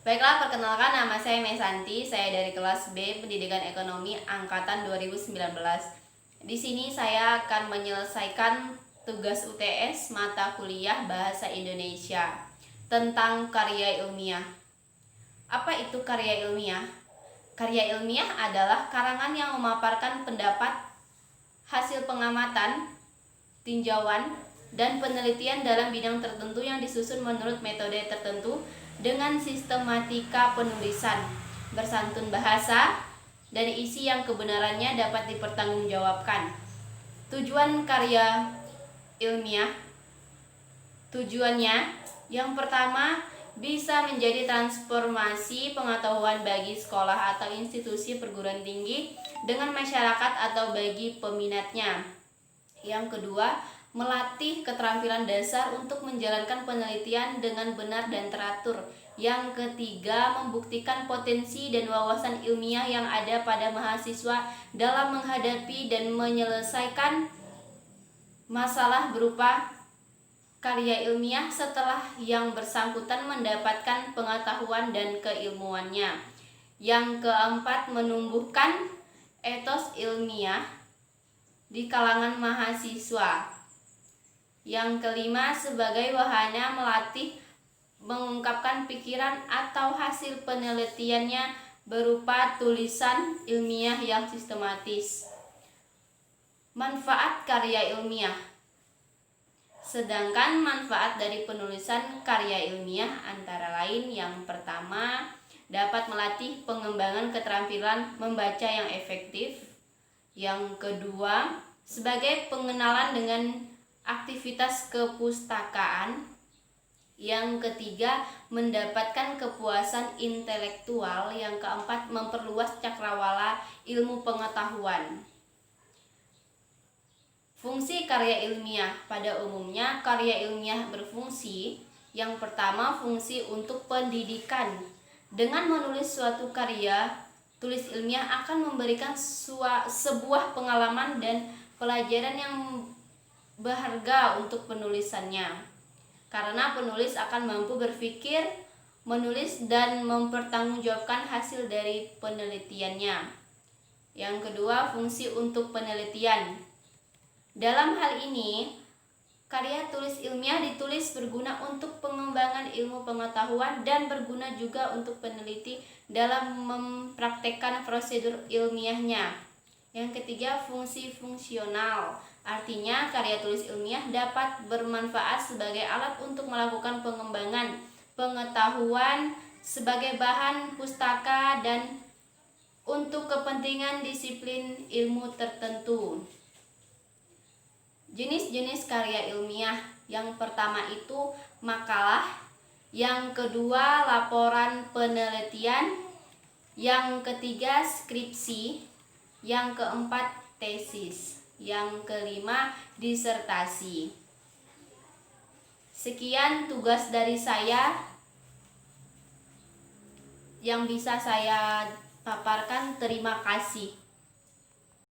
Baiklah, perkenalkan nama saya Mesanti. Saya dari kelas B Pendidikan Ekonomi angkatan 2019. Di sini saya akan menyelesaikan tugas UTS mata kuliah Bahasa Indonesia tentang karya ilmiah. Apa itu karya ilmiah? Karya ilmiah adalah karangan yang memaparkan pendapat, hasil pengamatan, tinjauan, dan penelitian dalam bidang tertentu yang disusun menurut metode tertentu dengan sistematika penulisan, bersantun bahasa, dan isi yang kebenarannya dapat dipertanggungjawabkan. Tujuannya yang pertama, bisa menjadi transformasi pengetahuan bagi sekolah atau institusi perguruan tinggi dengan masyarakat atau bagi peminatnya. Yang kedua, melatih keterampilan dasar untuk menjalankan penelitian dengan benar dan teratur. Yang ketiga, membuktikan potensi dan wawasan ilmiah yang ada pada mahasiswa dalam menghadapi dan menyelesaikan masalah berupa karya ilmiah setelah yang bersangkutan mendapatkan pengetahuan dan keilmuannya. Yang keempat, menumbuhkan etos ilmiah di kalangan mahasiswa. Yang kelima, sebagai wahana melatih mengungkapkan pikiran atau hasil penelitiannya berupa tulisan ilmiah yang sistematis. Manfaat karya ilmiah. Sedangkan manfaat dari penulisan karya ilmiah antara lain yang pertama, dapat melatih pengembangan keterampilan membaca yang efektif. Yang kedua, sebagai pengenalan dengan aktivitas kepustakaan. Yang ketiga, mendapatkan kepuasan intelektual. Yang keempat, memperluas cakrawala ilmu pengetahuan. Fungsi karya ilmiah. Pada umumnya, karya ilmiah berfungsi. Yang pertama, fungsi untuk pendidikan. Dengan menulis suatu karya tulis ilmiah akan memberikan sebuah pengalaman dan pelajaran yang berharga untuk penulisannya, karena penulis akan mampu berpikir, menulis, dan mempertanggungjawabkan hasil dari penelitiannya. Yang kedua, fungsi untuk penelitian. Dalam hal ini, karya tulis ilmiah ditulis berguna untuk pengembangan ilmu pengetahuan dan berguna juga untuk peneliti dalam mempraktekkan prosedur ilmiahnya. Yang ketiga, fungsi fungsional. Artinya, karya tulis ilmiah dapat bermanfaat sebagai alat untuk melakukan pengembangan pengetahuan sebagai bahan pustaka dan untuk kepentingan disiplin ilmu tertentu. Jenis-jenis karya ilmiah. Yang pertama itu makalah, yang kedua laporan penelitian, yang ketiga skripsi, yang keempat tesis, yang kelima disertasi. Sekian tugas dari saya yang bisa saya paparkan. Terima kasih.